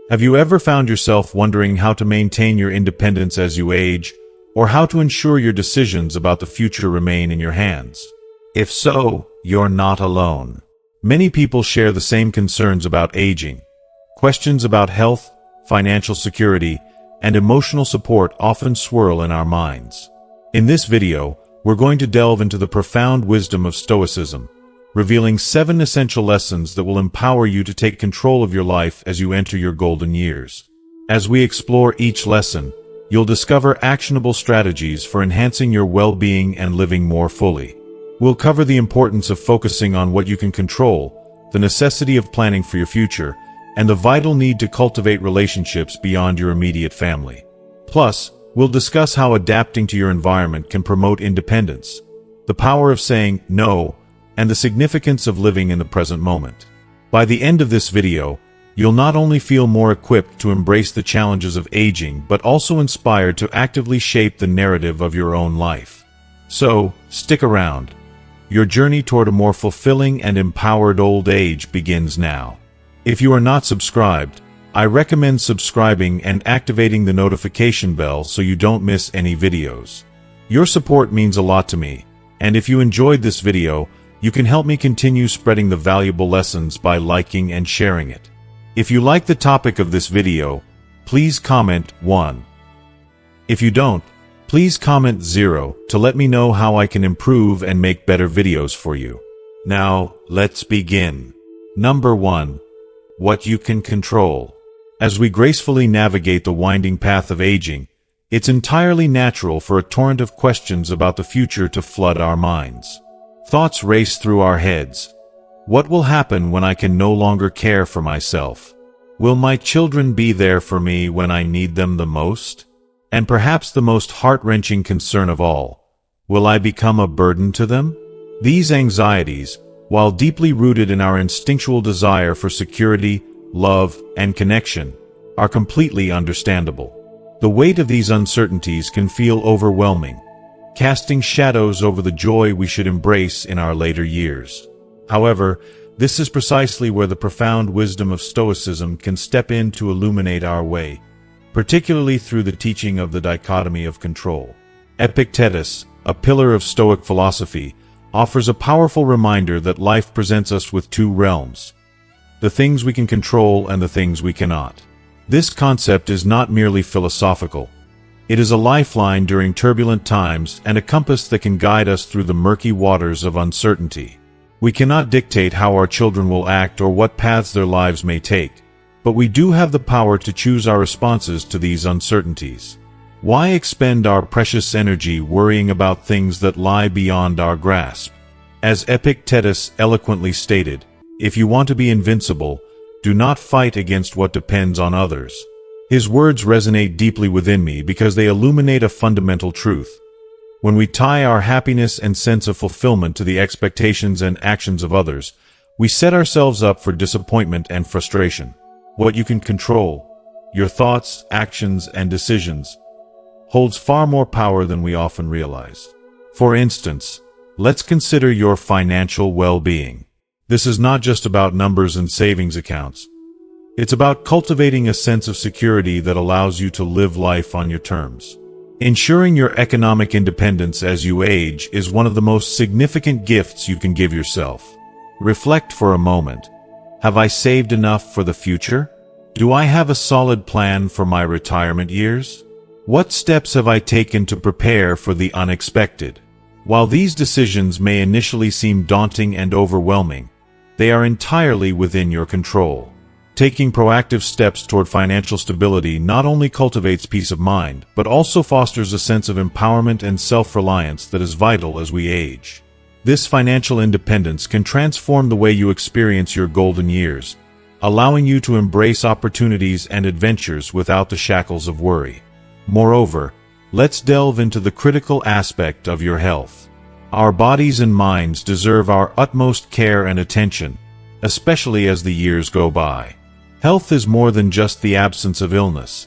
Have you ever found yourself wondering how to maintain your independence as you age, or how to ensure your decisions about the future remain in your hands? If so, you're not alone. Many people share the same concerns about aging. Questions about health, financial security, and emotional support often swirl in our minds. In this video, we're going to delve into the profound wisdom of Stoicism, revealing 7 essential lessons that will empower you to take control of your life as you enter your golden years. As we explore each lesson, you'll discover actionable strategies for enhancing your well-being and living more fully. We'll cover the importance of focusing on what you can control, the necessity of planning for your future, and the vital need to cultivate relationships beyond your immediate family. Plus, we'll discuss how adapting to your environment can promote independence, the power of saying no, and the significance of living in the present moment. By the end of this video, you'll not only feel more equipped to embrace the challenges of aging, but also inspired to actively shape the narrative of your own life. So, stick around. Your journey toward a more fulfilling and empowered old age begins now. If you are not subscribed, I recommend subscribing and activating the notification bell so you don't miss any videos. Your support means a lot to me, and if you enjoyed this video, you can help me continue spreading the valuable lessons by liking and sharing it. If you like the topic of this video, please comment 1. If you don't, please comment 0 to let me know how I can improve and make better videos for you. Now, let's begin. Number 1. What you can control. As we gracefully navigate the winding path of aging, it's entirely natural for a torrent of questions about the future to flood our minds. Thoughts race through our heads. What will happen when I can no longer care for myself? Will my children be there for me when I need them the most? And perhaps the most heart-wrenching concern of all, will I become a burden to them? These anxieties, while deeply rooted in our instinctual desire for security, love, and connection, are completely understandable. The weight of these uncertainties can feel overwhelming, casting shadows over the joy we should embrace in our later years. However, this is precisely where the profound wisdom of Stoicism can step in to illuminate our way, particularly through the teaching of the dichotomy of control. Epictetus, a pillar of Stoic philosophy, offers a powerful reminder that life presents us with 2 realms: the things we can control and the things we cannot. This concept is not merely philosophical. It is a lifeline during turbulent times and a compass that can guide us through the murky waters of uncertainty. We cannot dictate how our children will act or what paths their lives may take, but we do have the power to choose our responses to these uncertainties. Why expend our precious energy worrying about things that lie beyond our grasp? As Epictetus eloquently stated, if you want to be invincible, do not fight against what depends on others. His words resonate deeply within me because they illuminate a fundamental truth. When we tie our happiness and sense of fulfillment to the expectations and actions of others, we set ourselves up for disappointment and frustration. What you can control, your thoughts, actions, and decisions, holds far more power than we often realize. For instance, let's consider your financial well-being. This is not just about numbers and savings accounts. It's about cultivating a sense of security that allows you to live life on your terms. Ensuring your economic independence as you age is one of the most significant gifts you can give yourself. Reflect for a moment. Have I saved enough for the future? Do I have a solid plan for my retirement years? What steps have I taken to prepare for the unexpected? While these decisions may initially seem daunting and overwhelming, they are entirely within your control. Taking proactive steps toward financial stability not only cultivates peace of mind, but also fosters a sense of empowerment and self-reliance that is vital as we age. This financial independence can transform the way you experience your golden years, allowing you to embrace opportunities and adventures without the shackles of worry. Moreover, let's delve into the critical aspect of your health. Our bodies and minds deserve our utmost care and attention, especially as the years go by. Health is more than just the absence of illness.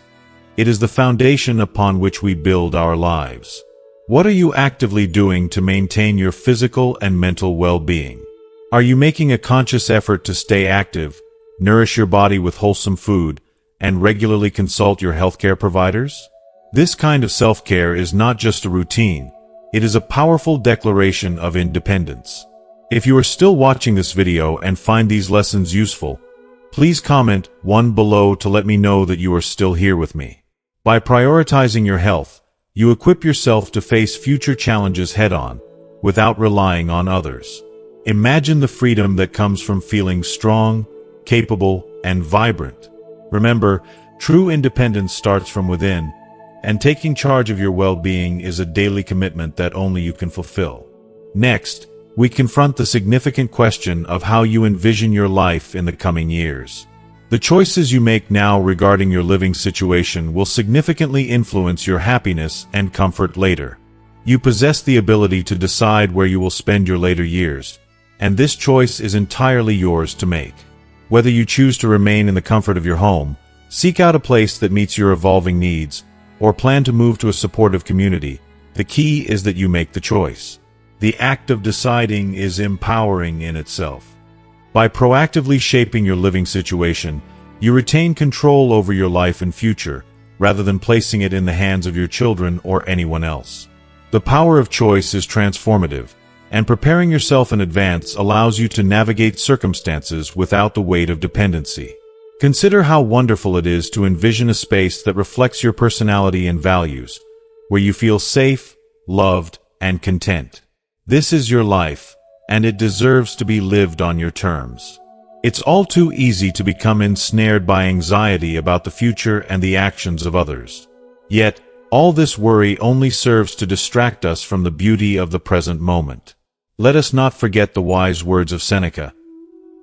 It is the foundation upon which we build our lives. What are you actively doing to maintain your physical and mental well-being? Are you making a conscious effort to stay active, nourish your body with wholesome food, and regularly consult your healthcare providers? This kind of self-care is not just a routine, it is a powerful declaration of independence. If you are still watching this video and find these lessons useful, please comment 1 below to let me know that you are still here with me. By prioritizing your health, you equip yourself to face future challenges head-on, without relying on others. Imagine the freedom that comes from feeling strong, capable, and vibrant. Remember, true independence starts from within, and taking charge of your well-being is a daily commitment that only you can fulfill. Next, we confront the significant question of how you envision your life in the coming years. The choices you make now regarding your living situation will significantly influence your happiness and comfort later. You possess the ability to decide where you will spend your later years, and this choice is entirely yours to make. Whether you choose to remain in the comfort of your home, seek out a place that meets your evolving needs, or plan to move to a supportive community, the key is that you make the choice. The act of deciding is empowering in itself. By proactively shaping your living situation, you retain control over your life and future, rather than placing it in the hands of your children or anyone else. The power of choice is transformative, and preparing yourself in advance allows you to navigate circumstances without the weight of dependency. Consider how wonderful it is to envision a space that reflects your personality and values, where you feel safe, loved, and content. This is your life, and it deserves to be lived on your terms. It's all too easy to become ensnared by anxiety about the future and the actions of others. Yet, all this worry only serves to distract us from the beauty of the present moment. Let us not forget the wise words of Seneca.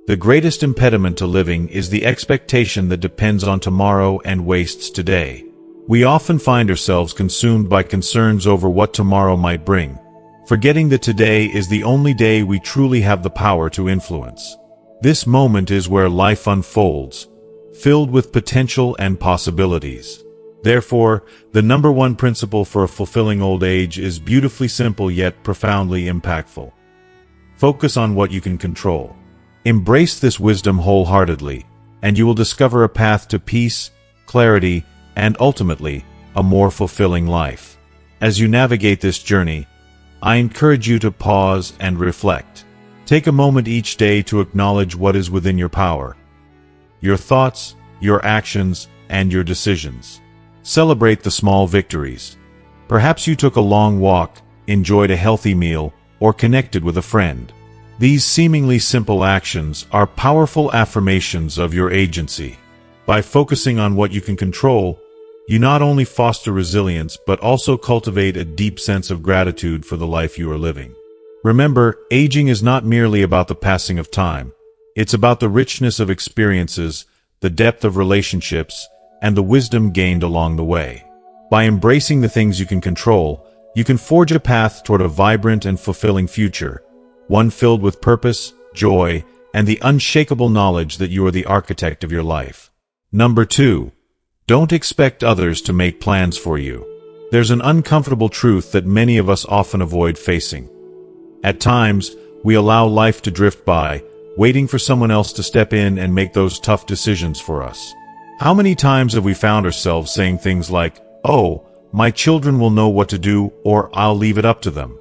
The greatest impediment to living is the expectation that depends on tomorrow and wastes today. We often find ourselves consumed by concerns over what tomorrow might bring, forgetting that today is the only day we truly have the power to influence. This moment is where life unfolds, filled with potential and possibilities. Therefore, the number one principle for a fulfilling old age is beautifully simple yet profoundly impactful. Focus on what you can control. Embrace this wisdom wholeheartedly, and you will discover a path to peace, clarity, and ultimately, a more fulfilling life. As you navigate this journey, I encourage you to pause and reflect. Take a moment each day to acknowledge what is within your power. Your thoughts, your actions, and your decisions. Celebrate the small victories. Perhaps you took a long walk, enjoyed a healthy meal, or connected with a friend. These seemingly simple actions are powerful affirmations of your agency. By focusing on what you can control, you not only foster resilience but also cultivate a deep sense of gratitude for the life you are living. Remember, aging is not merely about the passing of time. It's about the richness of experiences, the depth of relationships, and the wisdom gained along the way. By embracing the things you can control, you can forge a path toward a vibrant and fulfilling future, one filled with purpose, joy, and the unshakable knowledge that you are the architect of your life. Number 2. Don't expect others to make plans for you. There's an uncomfortable truth that many of us often avoid facing. At times, we allow life to drift by, waiting for someone else to step in and make those tough decisions for us. How many times have we found ourselves saying things like, "Oh, my children will know what to do," or "I'll leave it up to them"?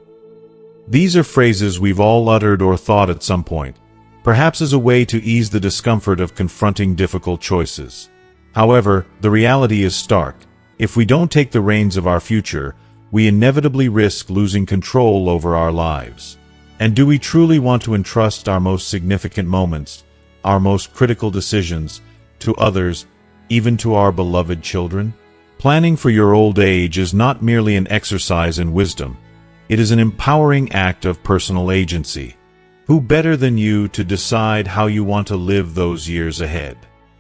These are phrases we've all uttered or thought at some point, perhaps as a way to ease the discomfort of confronting difficult choices. However, the reality is stark. If we don't take the reins of our future, we inevitably risk losing control over our lives. And do we truly want to entrust our most significant moments, our most critical decisions, to others, even to our beloved children? Planning for your old age is not merely an exercise in wisdom. It is an empowering act of personal agency. Who better than you to decide how you want to live those years ahead?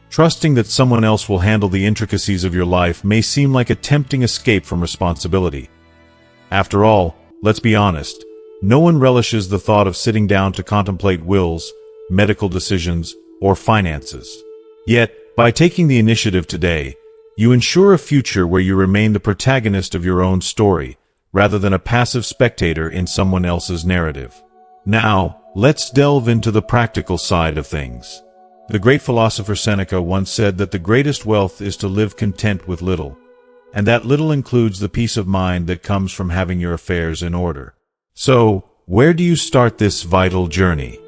Trusting that someone else will handle the intricacies of your life may seem like a tempting escape from responsibility. After all, let's be honest, no one relishes the thought of sitting down to contemplate wills, medical decisions, or finances. Yet, by taking the initiative today, you ensure a future where you remain the protagonist of your own story, rather than a passive spectator in someone else's narrative. Now, let's delve into the practical side of things. The great philosopher Seneca once said that the greatest wealth is to live content with little, and that little includes the peace of mind that comes from having your affairs in order. So, where do you start this vital journey?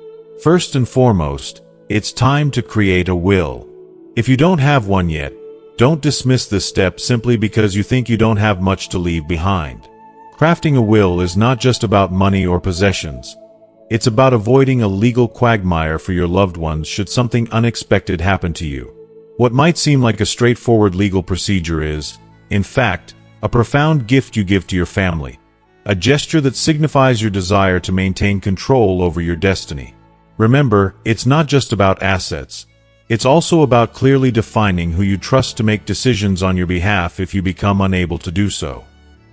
First and foremost, it's time to create a will. If you don't have one yet, don't dismiss this step simply because you think you don't have much to leave behind. Crafting a will is not just about money or possessions. It's about avoiding a legal quagmire for your loved ones should something unexpected happen to you. What might seem like a straightforward legal procedure is, in fact, a profound gift you give to your family, a gesture that signifies your desire to maintain control over your destiny. Remember, it's not just about assets. It's also about clearly defining who you trust to make decisions on your behalf if you become unable to do so.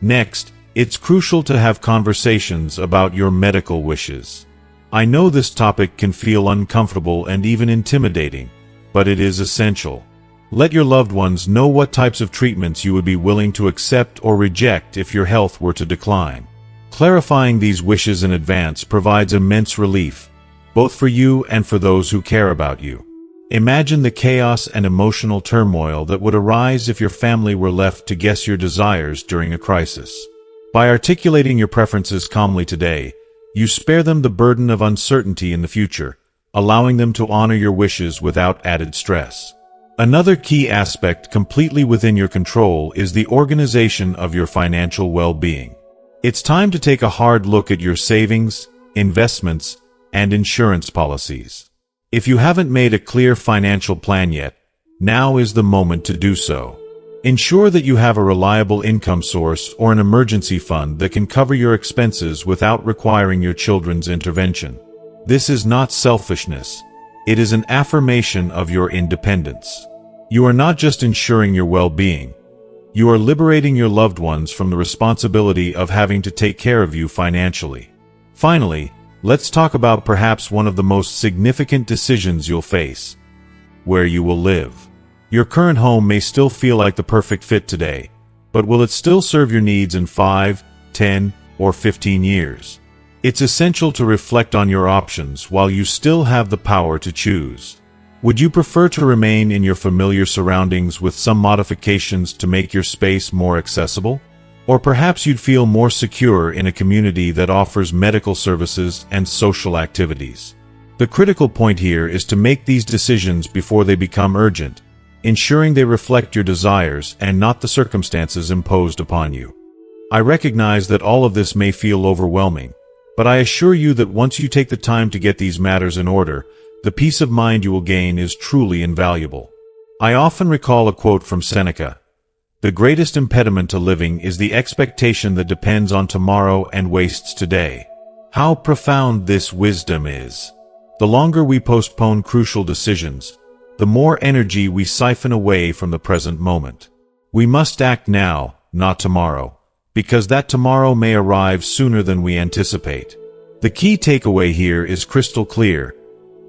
Next, it's crucial to have conversations about your medical wishes. I know this topic can feel uncomfortable and even intimidating, but it is essential. Let your loved ones know what types of treatments you would be willing to accept or reject if your health were to decline. Clarifying these wishes in advance provides immense relief, both for you and for those who care about you. Imagine the chaos and emotional turmoil that would arise if your family were left to guess your desires during a crisis. By articulating your preferences calmly today, you spare them the burden of uncertainty in the future, allowing them to honor your wishes without added stress. Another key aspect completely within your control is the organization of your financial well-being. It's time to take a hard look at your savings, investments, and insurance policies. If you haven't made a clear financial plan yet, now is the moment to do so. Ensure that you have a reliable income source or an emergency fund that can cover your expenses without requiring your children's intervention. This is not selfishness. It is an affirmation of your independence. You are not just ensuring your well-being. You are liberating your loved ones from the responsibility of having to take care of you financially. Finally, let's talk about perhaps one of the most significant decisions you'll face: where you will live. Your current home may still feel like the perfect fit today, but will it still serve your needs in 5, 10, or 15 years? It's essential to reflect on your options while you still have the power to choose. Would you prefer to remain in your familiar surroundings with some modifications to make your space more accessible? Or perhaps you'd feel more secure in a community that offers medical services and social activities. The critical point here is to make these decisions before they become urgent, ensuring they reflect your desires and not the circumstances imposed upon you. I recognize that all of this may feel overwhelming, but I assure you that once you take the time to get these matters in order, the peace of mind you will gain is truly invaluable. I often recall a quote from Seneca: "The greatest impediment to living is the expectation that depends on tomorrow and wastes today." How profound this wisdom is! The longer we postpone crucial decisions, the more energy we siphon away from the present moment. We must act now, not tomorrow, because that tomorrow may arrive sooner than we anticipate. The key takeaway here is crystal clear.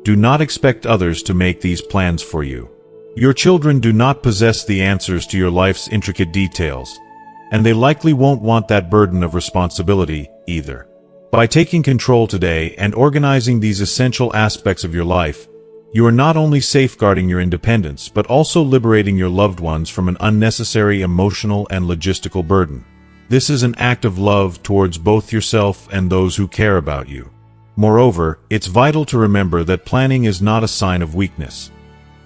Do not expect others to make these plans for you. Your children do not possess the answers to your life's intricate details, and they likely won't want that burden of responsibility either. By taking control today and organizing these essential aspects of your life, you are not only safeguarding your independence but also liberating your loved ones from an unnecessary emotional and logistical burden. This is an act of love towards both yourself and those who care about you. Moreover, it's vital to remember that planning is not a sign of weakness.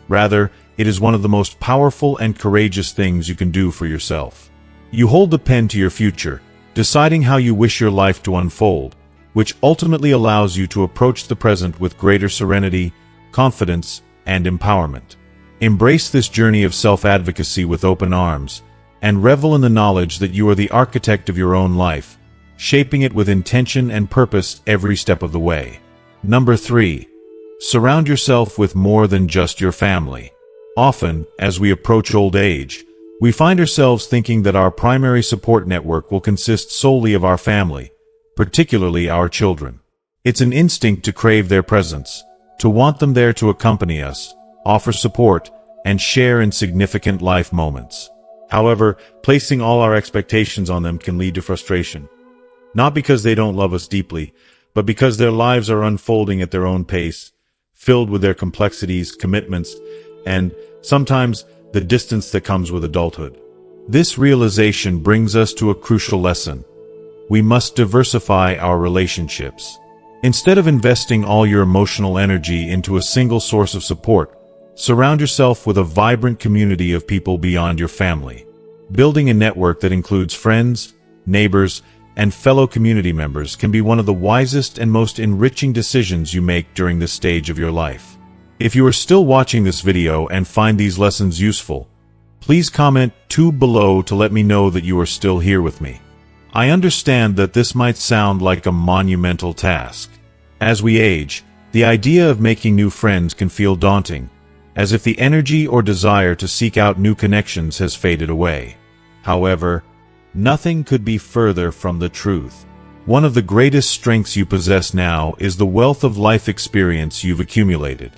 Rather, it is one of the most powerful and courageous things you can do for yourself. You hold the pen to your future, deciding how you wish your life to unfold, which ultimately allows you to approach the present with greater serenity, confidence, and empowerment. Embrace this journey of self-advocacy with open arms, and revel in the knowledge that you are the architect of your own life, shaping it with intention and purpose every step of the way. Number 3. Surround yourself with more than just your family. Often, as we approach old age, we find ourselves thinking that our primary support network will consist solely of our family, particularly our children. It's an instinct to crave their presence, to want them there to accompany us, offer support, and share in significant life moments. However, placing all our expectations on them can lead to frustration. Not because they don't love us deeply, but because their lives are unfolding at their own pace, filled with their complexities, commitments, and sometimes the distance that comes with adulthood. This realization brings us to a crucial lesson. We must diversify our relationships. Instead of investing all your emotional energy into a single source of support, surround yourself with a vibrant community of people beyond your family. Building a network that includes friends, neighbors, and fellow community members can be one of the wisest and most enriching decisions you make during this stage of your life. If you are still watching this video and find these lessons useful, please comment below to let me know that you are still here with me. I understand that this might sound like a monumental task. As we age, the idea of making new friends can feel daunting, as if the energy or desire to seek out new connections has faded away. However, nothing could be further from the truth. One of the greatest strengths you possess now is the wealth of life experience you've accumulated.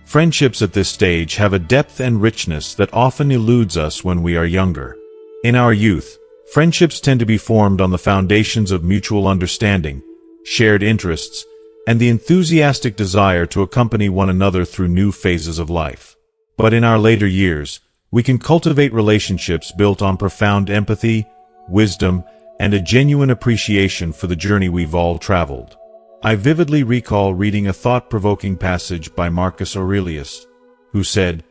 Friendships at this stage have a depth and richness that often eludes us when we are younger. In our youth, friendships tend to be formed on the foundations of mutual understanding, shared interests, and the enthusiastic desire to accompany one another through new phases of life. But in our later years, we can cultivate relationships built on profound empathy, wisdom, and a genuine appreciation for the journey we've all traveled. I vividly recall reading a thought-provoking passage by Marcus Aurelius, who said,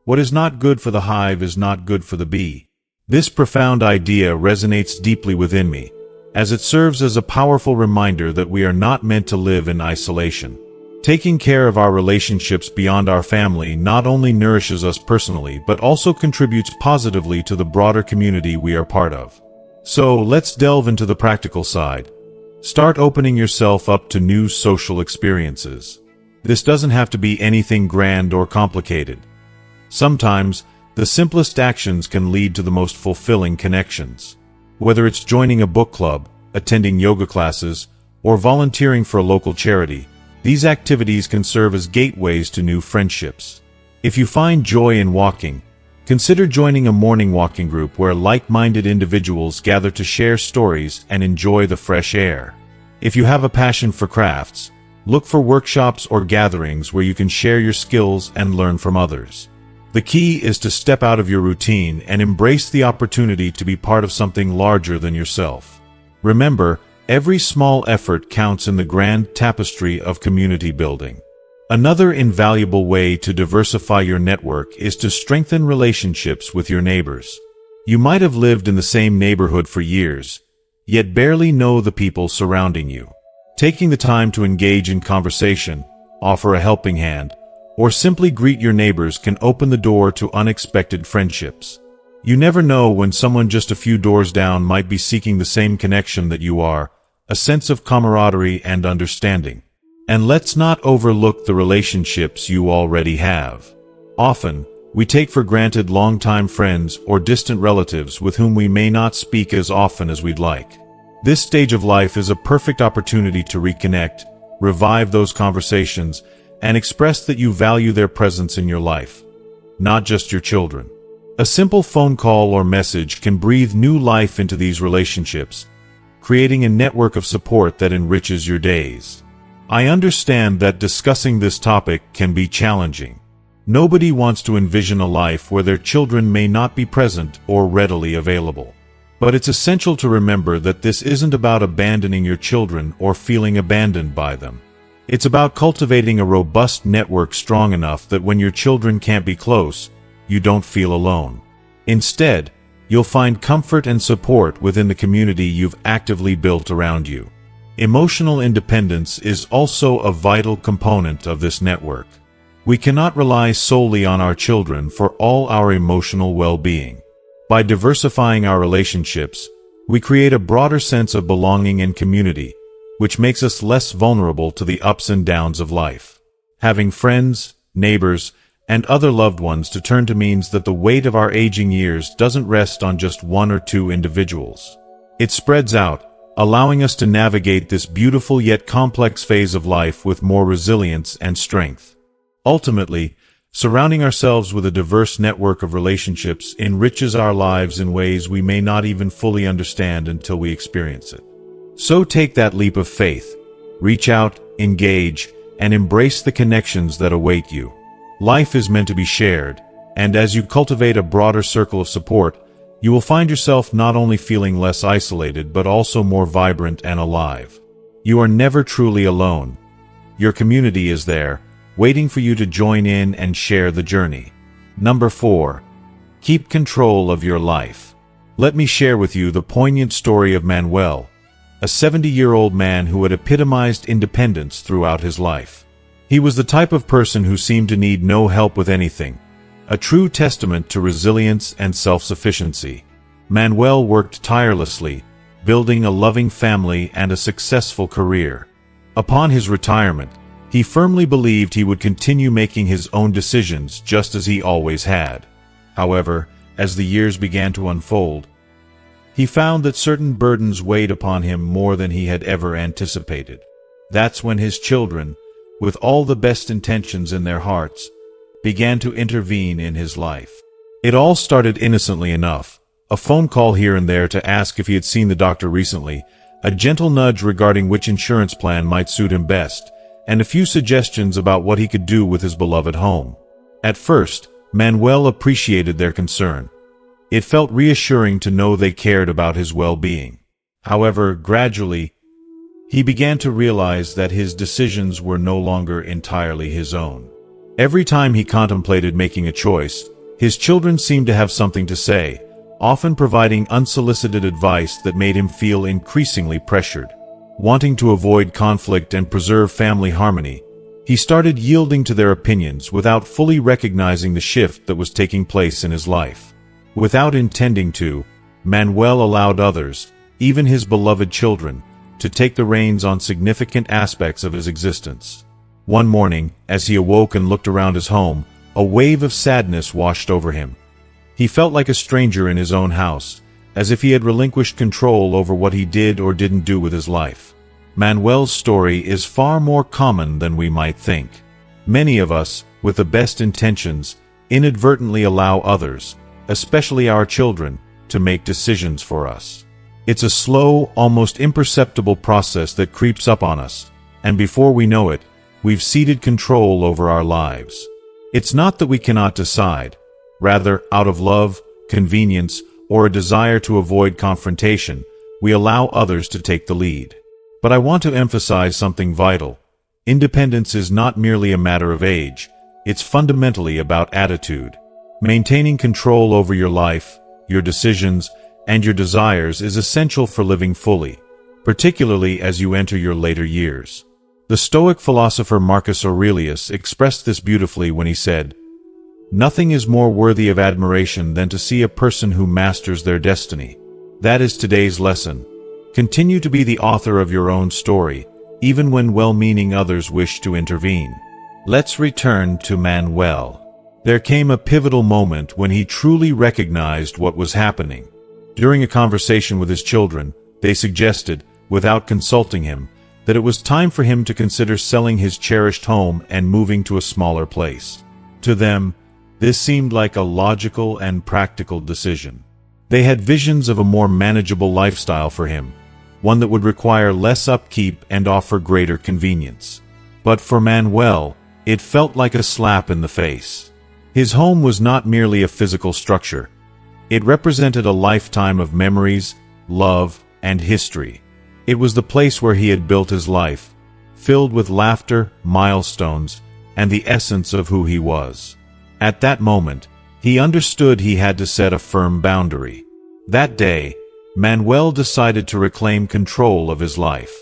"What is not good for the hive is not good for the bee." This profound idea resonates deeply within me, as it serves as a powerful reminder that we are not meant to live in isolation. Taking care of our relationships beyond our family not only nourishes us personally but also contributes positively to the broader community we are part of. So let's delve into the practical side. Start opening yourself up to new social experiences. This doesn't have to be anything grand or complicated. Sometimes, the simplest actions can lead to the most fulfilling connections. Whether it's joining a book club, attending yoga classes, or volunteering for a local charity, these activities can serve as gateways to new friendships. If you find joy in walking, consider joining a morning walking group where like-minded individuals gather to share stories and enjoy the fresh air. If you have a passion for crafts, look for workshops or gatherings where you can share your skills and learn from others. The key is to step out of your routine and embrace the opportunity to be part of something larger than yourself. Remember, every small effort counts in the grand tapestry of community building. Another invaluable way to diversify your network is to strengthen relationships with your neighbors. You might have lived in the same neighborhood for years, yet barely know the people surrounding you. Taking the time to engage in conversation, offer a helping hand, or simply greet your neighbors can open the door to unexpected friendships. You never know when someone just a few doors down might be seeking the same connection that you are, a sense of camaraderie and understanding. And let's not overlook the relationships you already have. Often, we take for granted longtime friends or distant relatives with whom we may not speak as often as we'd like. This stage of life is a perfect opportunity to reconnect, revive those conversations, and express that you value their presence in your life, not just your children. A simple phone call or message can breathe new life into these relationships, creating a network of support that enriches your days. I understand that discussing this topic can be challenging. Nobody wants to envision a life where their children may not be present or readily available. But it's essential to remember that this isn't about abandoning your children or feeling abandoned by them. It's about cultivating a robust network strong enough that when your children can't be close, you don't feel alone. Instead, you'll find comfort and support within the community you've actively built around you. Emotional independence is also a vital component of this network. We cannot rely solely on our children for all our emotional well-being. By diversifying our relationships, we create a broader sense of belonging and community, which makes us less vulnerable to the ups and downs of life. Having friends, neighbors, and other loved ones to turn to means that the weight of our aging years doesn't rest on just one or two individuals. It spreads out, allowing us to navigate this beautiful yet complex phase of life with more resilience and strength. Ultimately, surrounding ourselves with a diverse network of relationships enriches our lives in ways we may not even fully understand until we experience it. So take that leap of faith, reach out, engage, and embrace the connections that await you. Life is meant to be shared, and as you cultivate a broader circle of support, you will find yourself not only feeling less isolated but also more vibrant and alive. You are never truly alone. Your community is there, waiting for you to join in and share the journey. Number 4. Keep control of your life. Let me share with you the poignant story of Manuel, a 70-year-old man who had epitomized independence throughout his life. He was the type of person who seemed to need no help with anything, a true testament to resilience and self-sufficiency. Manuel worked tirelessly, building a loving family and a successful career. Upon his retirement, he firmly believed he would continue making his own decisions just as he always had. However, as the years began to unfold, he found that certain burdens weighed upon him more than he had ever anticipated. That's when his children, with all the best intentions in their hearts, began to intervene in his life. It all started innocently enough, a phone call here and there to ask if he had seen the doctor recently, a gentle nudge regarding which insurance plan might suit him best, and a few suggestions about what he could do with his beloved home. At first, Manuel appreciated their concern. It felt reassuring to know they cared about his well-being. However, gradually, he began to realize that his decisions were no longer entirely his own. Every time he contemplated making a choice, his children seemed to have something to say, often providing unsolicited advice that made him feel increasingly pressured. Wanting to avoid conflict and preserve family harmony, he started yielding to their opinions without fully recognizing the shift that was taking place in his life. Without intending to, Manuel allowed others, even his beloved children, to take the reins on significant aspects of his existence. One morning, as he awoke and looked around his home, a wave of sadness washed over him. He felt like a stranger in his own house, as if he had relinquished control over what he did or didn't do with his life. Manuel's story is far more common than we might think. Many of us, with the best intentions, inadvertently allow others, especially our children, to make decisions for us. It's a slow, almost imperceptible process that creeps up on us, and before we know it, we've ceded control over our lives. It's not that we cannot decide. Rather, out of love, convenience, or a desire to avoid confrontation, we allow others to take the lead. But I want to emphasize something vital. Independence is not merely a matter of age, it's fundamentally about attitude. Maintaining control over your life, your decisions, and your desires is essential for living fully, particularly as you enter your later years. The Stoic philosopher Marcus Aurelius expressed this beautifully when he said, "Nothing is more worthy of admiration than to see a person who masters their destiny." That is today's lesson. Continue to be the author of your own story, even when well-meaning others wish to intervene. Let's return to Manuel. There came a pivotal moment when he truly recognized what was happening. During a conversation with his children, they suggested, without consulting him, that it was time for him to consider selling his cherished home and moving to a smaller place. To them, this seemed like a logical and practical decision. They had visions of a more manageable lifestyle for him, one that would require less upkeep and offer greater convenience. But for Manuel, it felt like a slap in the face. His home was not merely a physical structure. It represented a lifetime of memories, love, and history. It was the place where he had built his life, filled with laughter, milestones, and the essence of who he was. At that moment, he understood he had to set a firm boundary. That day, Manuel decided to reclaim control of his life.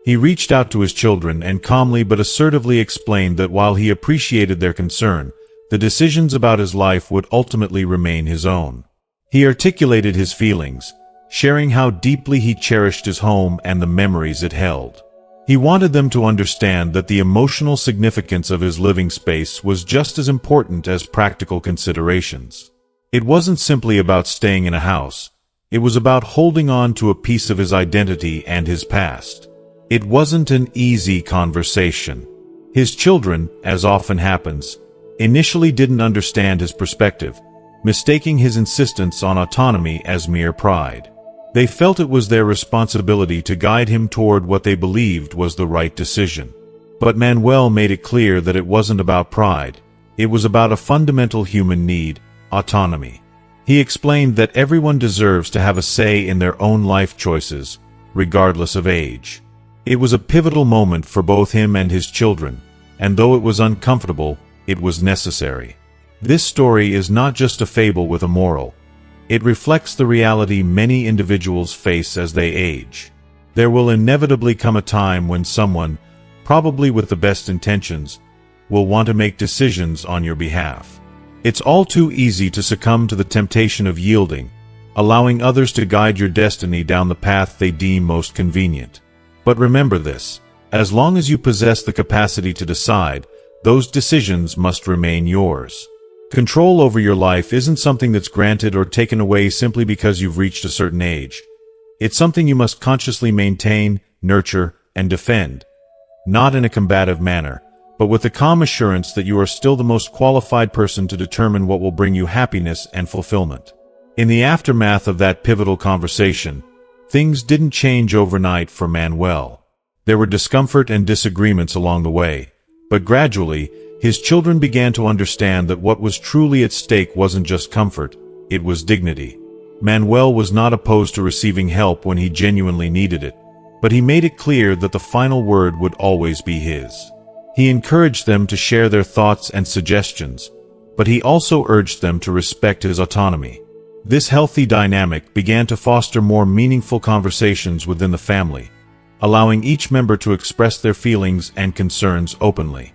He reached out to his children and calmly but assertively explained that while he appreciated their concern, the decisions about his life would ultimately remain his own. He articulated his feelings, sharing how deeply he cherished his home and the memories it held. He wanted them to understand that the emotional significance of his living space was just as important as practical considerations. It wasn't simply about staying in a house. It was about holding on to a piece of his identity and his past. It wasn't an easy conversation. His children, as often happens, initially didn't understand his perspective, mistaking his insistence on autonomy as mere pride. They felt it was their responsibility to guide him toward what they believed was the right decision. But Manuel made it clear that it wasn't about pride. It was about a fundamental human need, autonomy. He explained that everyone deserves to have a say in their own life choices, regardless of age. It was a pivotal moment for both him and his children, and though it was uncomfortable, it was necessary. This story is not just a fable with a moral. It reflects the reality many individuals face as they age. There will inevitably come a time when someone, probably with the best intentions, will want to make decisions on your behalf. It's all too easy to succumb to the temptation of yielding, allowing others to guide your destiny down the path they deem most convenient. But remember this: as long as you possess the capacity to decide, those decisions must remain yours. Control over your life isn't something that's granted or taken away simply because you've reached a certain age. It's something you must consciously maintain, nurture, and defend, not in a combative manner, but with the calm assurance that you are still the most qualified person to determine what will bring you happiness and fulfillment. In the aftermath of that pivotal conversation, things didn't change overnight for Manuel. There were discomfort and disagreements along the way, but gradually, his children began to understand that what was truly at stake wasn't just comfort, it was dignity. Manuel was not opposed to receiving help when he genuinely needed it, but he made it clear that the final word would always be his. He encouraged them to share their thoughts and suggestions, but he also urged them to respect his autonomy. This healthy dynamic began to foster more meaningful conversations within the family, allowing each member to express their feelings and concerns openly.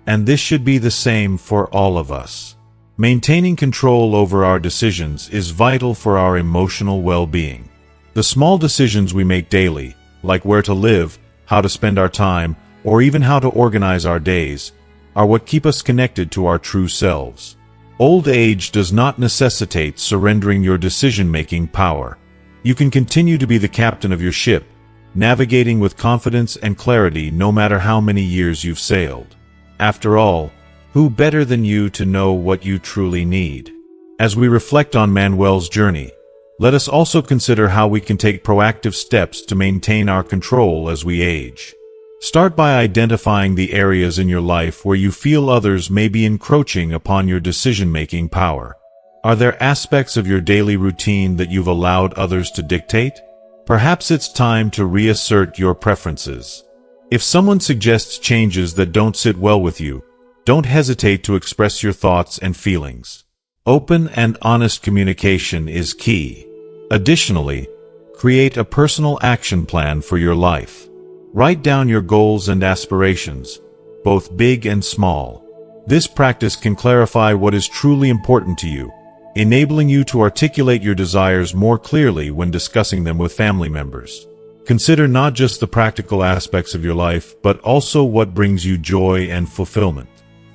And this should be the same for all of us. Maintaining control over our decisions is vital for our emotional well-being. The small decisions we make daily, like where to live, how to spend our time, or even how to organize our days, are what keep us connected to our true selves. Old age does not necessitate surrendering your decision-making power. You can continue to be the captain of your ship, navigating with confidence and clarity no matter how many years you've sailed. After all, who better than you to know what you truly need? As we reflect on Manuel's journey, let us also consider how we can take proactive steps to maintain our control as we age. Start by identifying the areas in your life where you feel others may be encroaching upon your decision-making power. Are there aspects of your daily routine that you've allowed others to dictate? Perhaps it's time to reassert your preferences. If someone suggests changes that don't sit well with you, don't hesitate to express your thoughts and feelings. Open and honest communication is key. Additionally, create a personal action plan for your life. Write down your goals and aspirations, both big and small. This practice can clarify what is truly important to you, enabling you to articulate your desires more clearly when discussing them with family members. Consider not just the practical aspects of your life, but also what brings you joy and fulfillment.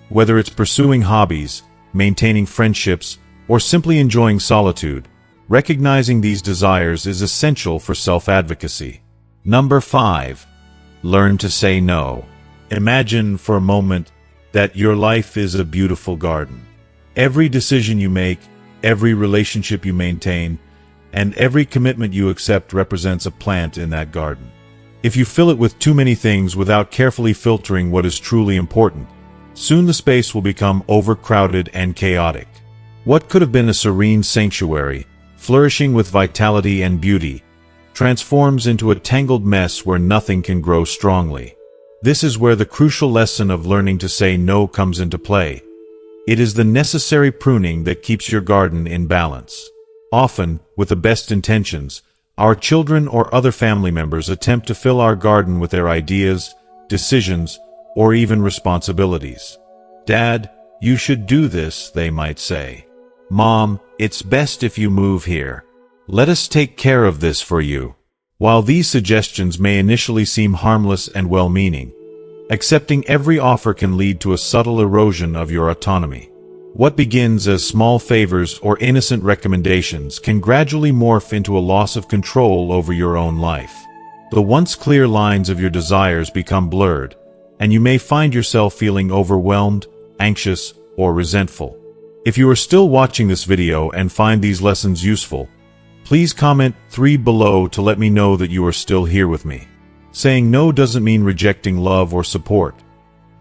Whether it's pursuing hobbies, maintaining friendships, or simply enjoying solitude, recognizing these desires is essential for self-advocacy. Number 5. Learn to say no. Imagine for a moment that your life is a beautiful garden. Every decision you make, every relationship you maintain, and every commitment you accept represents a plant in that garden. If you fill it with too many things without carefully filtering what is truly important, soon the space will become overcrowded and chaotic. What could have been a serene sanctuary, flourishing with vitality and beauty, transforms into a tangled mess where nothing can grow strongly. This is where the crucial lesson of learning to say no comes into play. It is the necessary pruning that keeps your garden in balance. Often, with the best intentions, our children or other family members attempt to fill our garden with their ideas, decisions, or even responsibilities. "Dad, you should do this," they might say. "Mom, it's best if you move here. Let us take care of this for you." While these suggestions may initially seem harmless and well-meaning, accepting every offer can lead to a subtle erosion of your autonomy. What begins as small favors or innocent recommendations can gradually morph into a loss of control over your own life. The once clear lines of your desires become blurred, and you may find yourself feeling overwhelmed, anxious, or resentful. If you are still watching this video and find these lessons useful, please comment 3 below to let me know that you are still here with me. Saying no doesn't mean rejecting love or support.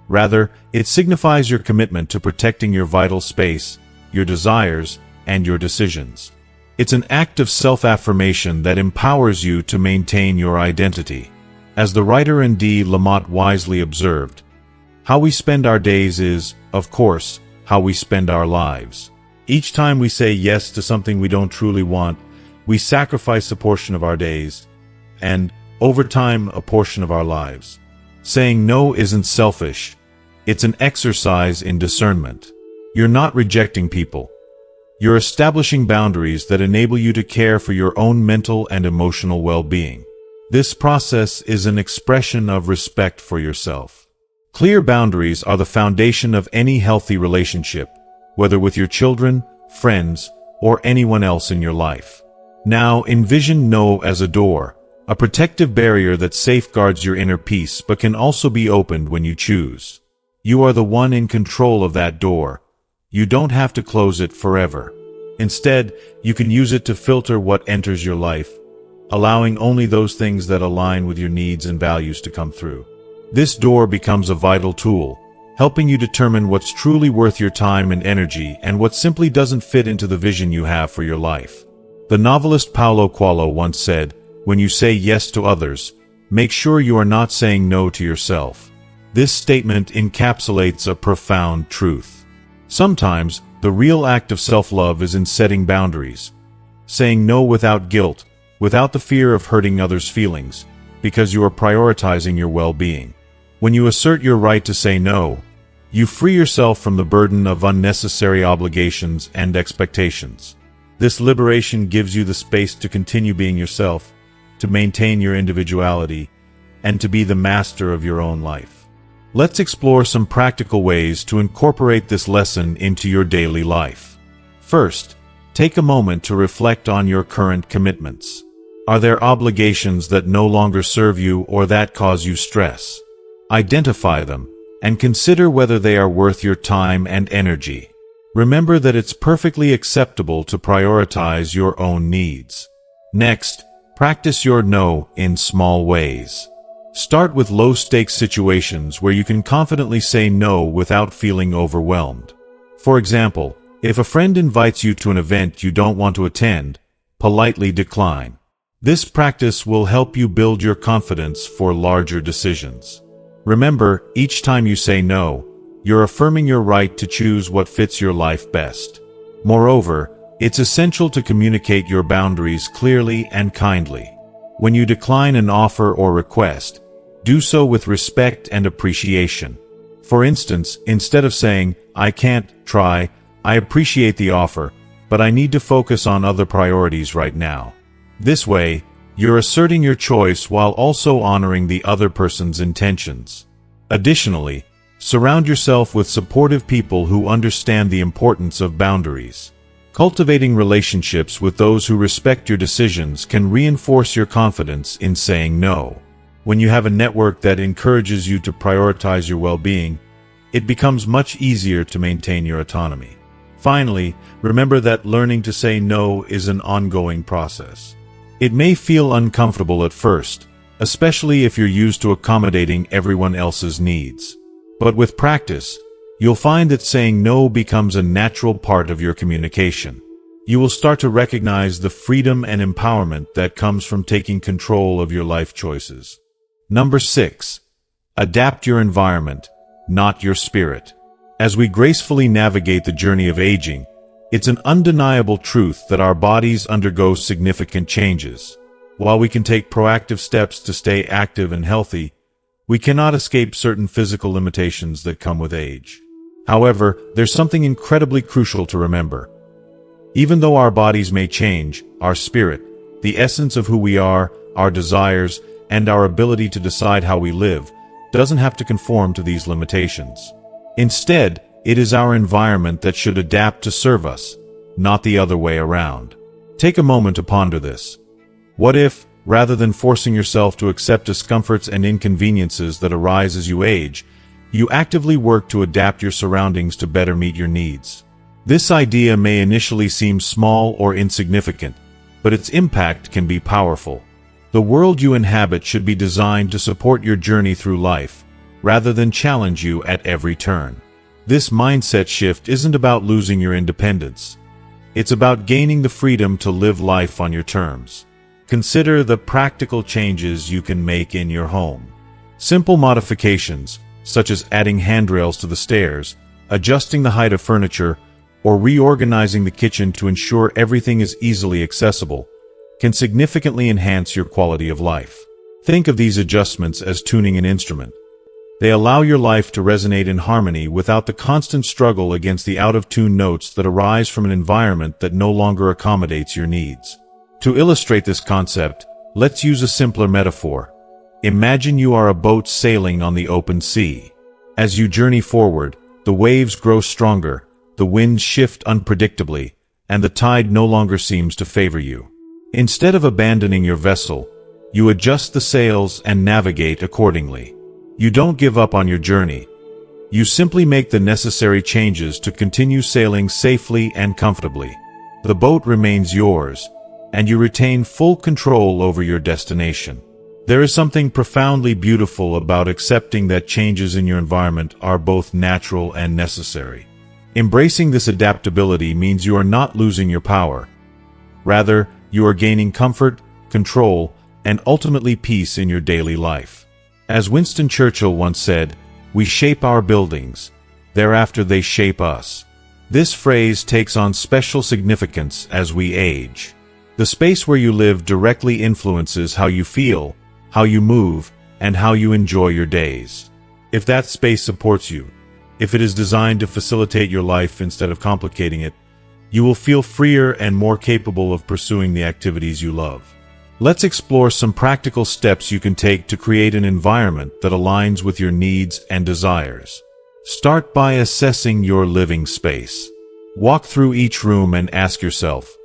Rather, it signifies your commitment to protecting your vital space, your desires, and your decisions. It's an act of self-affirmation that empowers you to maintain your identity. As the writer N.D. Lamott wisely observed, how we spend our days is, of course, how we spend our lives. Each time we say yes to something we don't truly want, we sacrifice a portion of our days, and, over time, a portion of our lives. Saying no isn't selfish. It's an exercise in discernment. You're not rejecting people. You're establishing boundaries that enable you to care for your own mental and emotional well-being. This process is an expression of respect for yourself. Clear boundaries are the foundation of any healthy relationship, whether with your children, friends, or anyone else in your life. Now, envision no as a door, a protective barrier that safeguards your inner peace but can also be opened when you choose. You are the one in control of that door. You don't have to close it forever. Instead, you can use it to filter what enters your life, allowing only those things that align with your needs and values to come through. This door becomes a vital tool, helping you determine what's truly worth your time and energy and what simply doesn't fit into the vision you have for your life. The novelist Paulo Coelho once said, "When you say yes to others, make sure you are not saying no to yourself." This statement encapsulates a profound truth. Sometimes, the real act of self-love is in setting boundaries, saying no without guilt, without the fear of hurting others' feelings, because you are prioritizing your well-being. When you assert your right to say no, you free yourself from the burden of unnecessary obligations and expectations. This liberation gives you the space to continue being yourself, to maintain your individuality, and to be the master of your own life. Let's explore some practical ways to incorporate this lesson into your daily life. First, take a moment to reflect on your current commitments. Are there obligations that no longer serve you or that cause you stress? Identify them, and consider whether they are worth your time and energy. Remember that it's perfectly acceptable to prioritize your own needs. Next, practice your no in small ways. Start with low-stakes situations where you can confidently say no without feeling overwhelmed. For example, if a friend invites you to an event you don't want to attend, politely decline. This practice will help you build your confidence for larger decisions. Remember, each time you say no, you're affirming your right to choose what fits your life best. Moreover, it's essential to communicate your boundaries clearly and kindly. When you decline an offer or request, do so with respect and appreciation. For instance, instead of saying, "I can't try, I appreciate the offer, but I need to focus on other priorities right now." This way, you're asserting your choice while also honoring the other person's intentions. Additionally, surround yourself with supportive people who understand the importance of boundaries. Cultivating relationships with those who respect your decisions can reinforce your confidence in saying no. When you have a network that encourages you to prioritize your well-being, it becomes much easier to maintain your autonomy. Finally, remember that learning to say no is an ongoing process. It may feel uncomfortable at first, especially if you're used to accommodating everyone else's needs. But with practice, you'll find that saying no becomes a natural part of your communication. You will start to recognize the freedom and empowerment that comes from taking control of your life choices. Number 6. Adapt your environment, not your spirit. As we gracefully navigate the journey of aging, it's an undeniable truth that our bodies undergo significant changes. While we can take proactive steps to stay active and healthy, we cannot escape certain physical limitations that come with age. However, there's something incredibly crucial to remember. Even though our bodies may change, our spirit, the essence of who we are, our desires, and our ability to decide how we live, doesn't have to conform to these limitations. Instead, it is our environment that should adapt to serve us, not the other way around. Take a moment to ponder this. What if, rather than forcing yourself to accept discomforts and inconveniences that arise as you age, you actively work to adapt your surroundings to better meet your needs? This idea may initially seem small or insignificant, but its impact can be powerful. The world you inhabit should be designed to support your journey through life, rather than challenge you at every turn. This mindset shift isn't about losing your independence. It's about gaining the freedom to live life on your terms. Consider the practical changes you can make in your home. Simple modifications, such as adding handrails to the stairs, adjusting the height of furniture, or reorganizing the kitchen to ensure everything is easily accessible, can significantly enhance your quality of life. Think of these adjustments as tuning an instrument. They allow your life to resonate in harmony without the constant struggle against the out-of-tune notes that arise from an environment that no longer accommodates your needs. To illustrate this concept, let's use a simpler metaphor. Imagine you are a boat sailing on the open sea. As you journey forward, the waves grow stronger, the winds shift unpredictably, and the tide no longer seems to favor you. Instead of abandoning your vessel, you adjust the sails and navigate accordingly. You don't give up on your journey. You simply make the necessary changes to continue sailing safely and comfortably. The boat remains yours, and you retain full control over your destination. There is something profoundly beautiful about accepting that changes in your environment are both natural and necessary. Embracing this adaptability means you are not losing your power. Rather, you are gaining comfort, control, and ultimately peace in your daily life. As Winston Churchill once said, "We shape our buildings, thereafter they shape us." This phrase takes on special significance as we age. The space where you live directly influences how you feel, how you move, and how you enjoy your days. If that space supports you, if it is designed to facilitate your life instead of complicating it, you will feel freer and more capable of pursuing the activities you love. Let's explore some practical steps you can take to create an environment that aligns with your needs and desires. Start by assessing your living space. Walk through each room and ask yourself,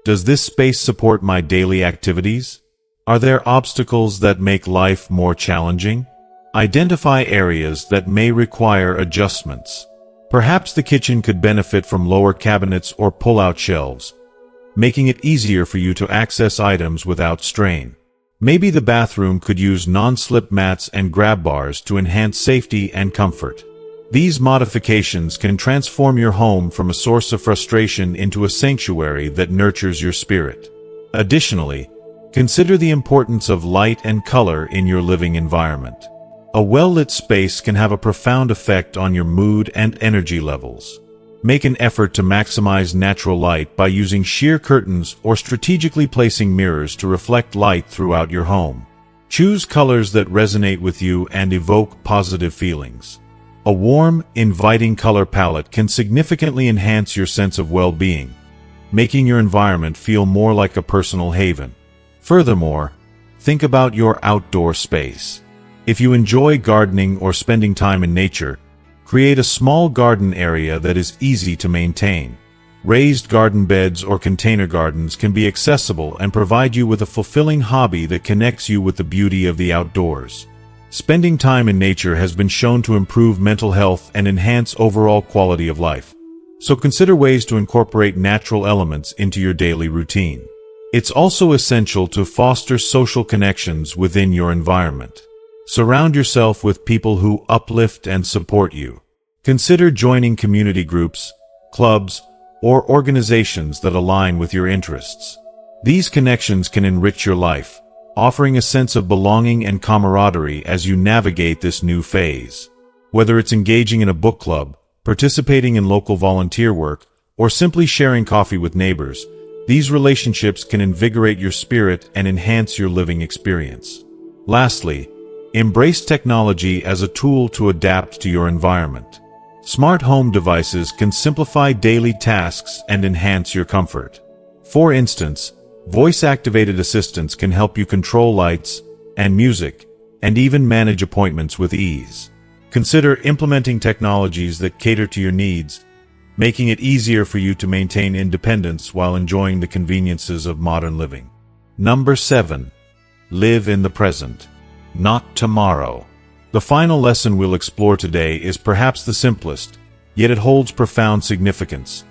does this space support my daily activities? Are there obstacles that make life more challenging? Identify areas that may require adjustments. Perhaps the kitchen could benefit from lower cabinets or pull-out shelves, making it easier for you to access items without strain. Maybe the bathroom could use non-slip mats and grab bars to enhance safety and comfort. These modifications can transform your home from a source of frustration into a sanctuary that nurtures your spirit. Additionally, consider the importance of light and color in your living environment. A well-lit space can have a profound effect on your mood and energy levels. Make an effort to maximize natural light by using sheer curtains or strategically placing mirrors to reflect light throughout your home. Choose colors that resonate with you and evoke positive feelings. A warm, inviting color palette can significantly enhance your sense of well-being, making your environment feel more like a personal haven. Furthermore, think about your outdoor space. If you enjoy gardening or spending time in nature, create a small garden area that is easy to maintain. Raised garden beds or container gardens can be accessible and provide you with a fulfilling hobby that connects you with the beauty of the outdoors. Spending time in nature has been shown to improve mental health and enhance overall quality of life. So consider ways to incorporate natural elements into your daily routine. It's also essential to foster social connections within your environment. Surround yourself with people who uplift and support you. Consider joining community groups, clubs, or organizations that align with your interests. These connections can enrich your life, offering a sense of belonging and camaraderie as you navigate this new phase. Whether it's engaging in a book club, participating in local volunteer work, or simply sharing coffee with neighbors, these relationships can invigorate your spirit and enhance your living experience. Lastly, embrace technology as a tool to adapt to your environment. Smart home devices can simplify daily tasks and enhance your comfort. For instance, voice-activated assistants can help you control lights and music, and even manage appointments with ease. Consider implementing technologies that cater to your needs, making it easier for you to maintain independence while enjoying the conveniences of modern living. Number 7. Live in the present, not tomorrow. The final lesson we'll explore today is perhaps the simplest, yet it holds profound significance.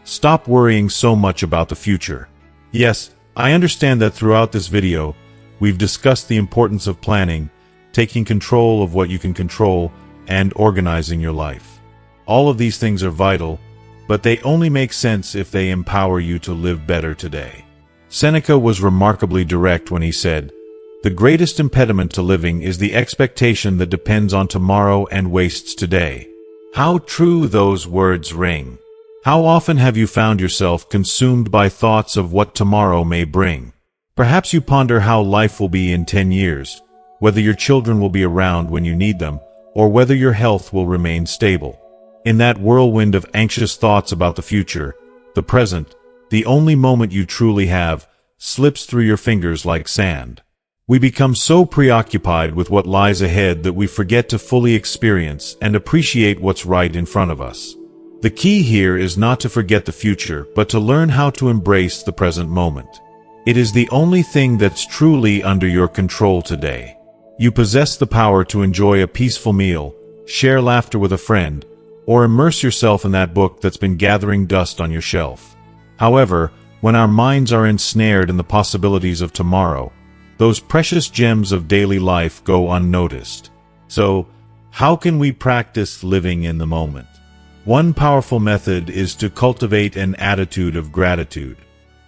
Stop worrying so much about the future. Yes, I understand that throughout this video, we've discussed the importance of planning, taking control of what you can control, and organizing your life. All of these things are vital, but they only make sense if they empower you to live better today. Seneca was remarkably direct when he said, "The greatest impediment to living is the expectation that depends on tomorrow and wastes today." How true those words ring! How often have you found yourself consumed by thoughts of what tomorrow may bring? Perhaps you ponder how life will be in 10 years, whether your children will be around when you need them, or whether your health will remain stable. In that whirlwind of anxious thoughts about the future, the present, the only moment you truly have, slips through your fingers like sand. We become so preoccupied with what lies ahead that we forget to fully experience and appreciate what's right in front of us. The key here is not to forget the future, but to learn how to embrace the present moment. It is the only thing that's truly under your control today. You possess the power to enjoy a peaceful meal, share laughter with a friend, or immerse yourself in that book that's been gathering dust on your shelf. However, when our minds are ensnared in the possibilities of tomorrow, those precious gems of daily life go unnoticed. So, how can we practice living in the moment? One powerful method is to cultivate an attitude of gratitude.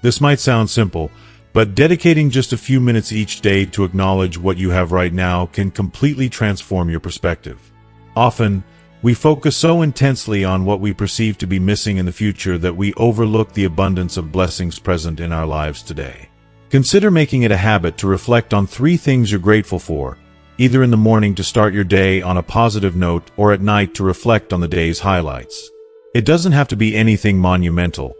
This might sound simple, but dedicating just a few minutes each day to acknowledge what you have right now can completely transform your perspective. Often, we focus so intensely on what we perceive to be missing in the future that we overlook the abundance of blessings present in our lives today. Consider making it a habit to reflect on 3 things you're grateful for, either in the morning to start your day on a positive note or at night to reflect on the day's highlights. It doesn't have to be anything monumental.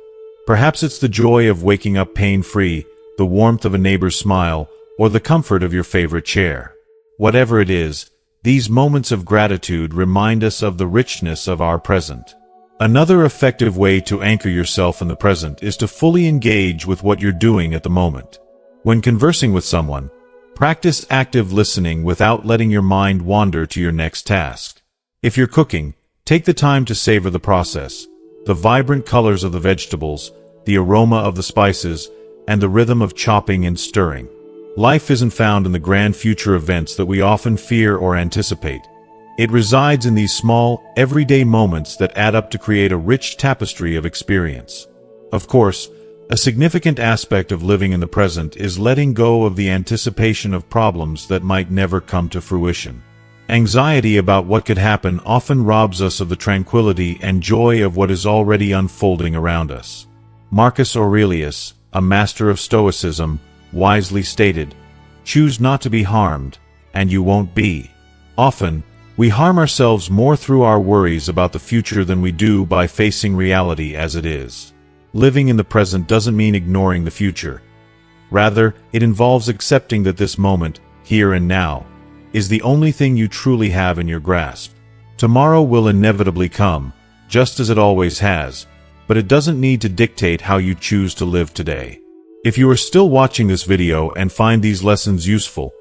Perhaps it's the joy of waking up pain-free, the warmth of a neighbor's smile, or the comfort of your favorite chair. Whatever it is, these moments of gratitude remind us of the richness of our present. Another effective way to anchor yourself in the present is to fully engage with what you're doing at the moment. When conversing with someone, practice active listening without letting your mind wander to your next task. If you're cooking, take the time to savor the process, the vibrant colors of the vegetables, the aroma of the spices, and the rhythm of chopping and stirring. Life isn't found in the grand future events that we often fear or anticipate. It resides in these small, everyday moments that add up to create a rich tapestry of experience. Of course, a significant aspect of living in the present is letting go of the anticipation of problems that might never come to fruition. Anxiety about what could happen often robs us of the tranquility and joy of what is already unfolding around us. Marcus Aurelius, a master of Stoicism, wisely stated, "Choose not to be harmed, and you won't be." Often, we harm ourselves more through our worries about the future than we do by facing reality as it is. Living in the present doesn't mean ignoring the future. Rather, it involves accepting that this moment, here and now, is the only thing you truly have in your grasp. Tomorrow will inevitably come, just as it always has, but it doesn't need to dictate how you choose to live today. If you are still watching this video and find these lessons useful,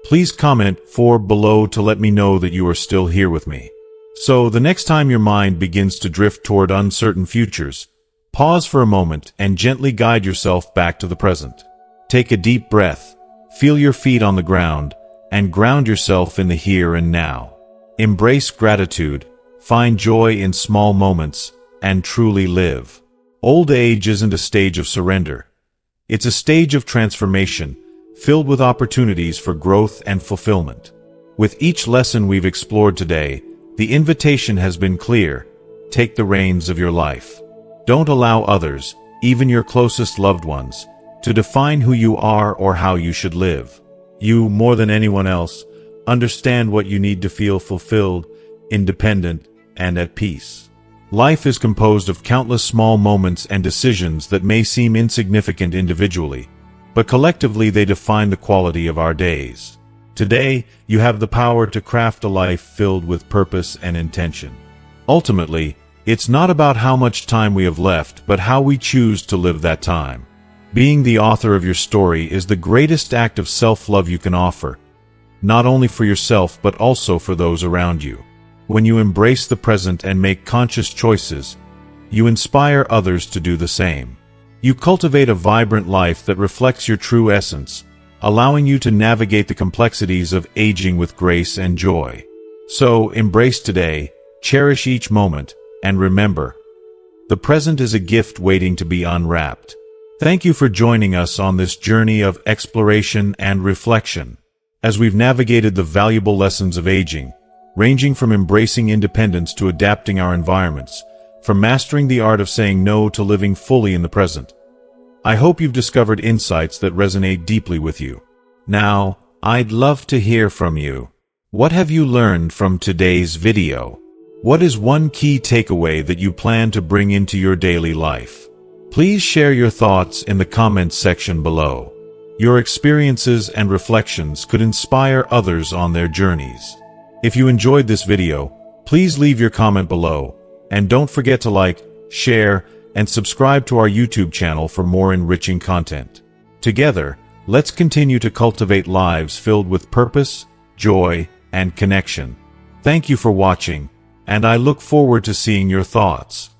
please comment below to let me know that you are still here with me. So, the next time your mind begins to drift toward uncertain futures, pause for a moment and gently guide yourself back to the present. Take a deep breath, feel your feet on the ground, and ground yourself in the here and now. Embrace gratitude, find joy in small moments, and truly live. Old age isn't a stage of surrender. It's a stage of transformation, filled with opportunities for growth and fulfillment. With each lesson we've explored today, the invitation has been clear: take the reins of your life. Don't allow others, even your closest loved ones, to define who you are or how you should live. You, more than anyone else, understand what you need to feel fulfilled, independent, and at peace. Life is composed of countless small moments and decisions that may seem insignificant individually, but collectively they define the quality of our days. Today, you have the power to craft a life filled with purpose and intention. Ultimately, it's not about how much time we have left, but how we choose to live that time. Being the author of your story is the greatest act of self-love you can offer, not only for yourself but also for those around you. When you embrace the present and make conscious choices, you inspire others to do the same. You cultivate a vibrant life that reflects your true essence, allowing you to navigate the complexities of aging with grace and joy. So, embrace today, cherish each moment, and remember, the present is a gift waiting to be unwrapped. Thank you for joining us on this journey of exploration and reflection. As we've navigated the valuable lessons of aging, ranging from embracing independence to adapting our environments, from mastering the art of saying no to living fully in the present, I hope you've discovered insights that resonate deeply with you. Now, I'd love to hear from you. What have you learned from today's video? What is one key takeaway that you plan to bring into your daily life? Please share your thoughts in the comments section below. Your experiences and reflections could inspire others on their journeys. If you enjoyed this video, please leave your comment below, and don't forget to like, share, and subscribe to our YouTube channel for more enriching content. Together, let's continue to cultivate lives filled with purpose, joy, and connection. Thank you for watching, and I look forward to seeing your thoughts.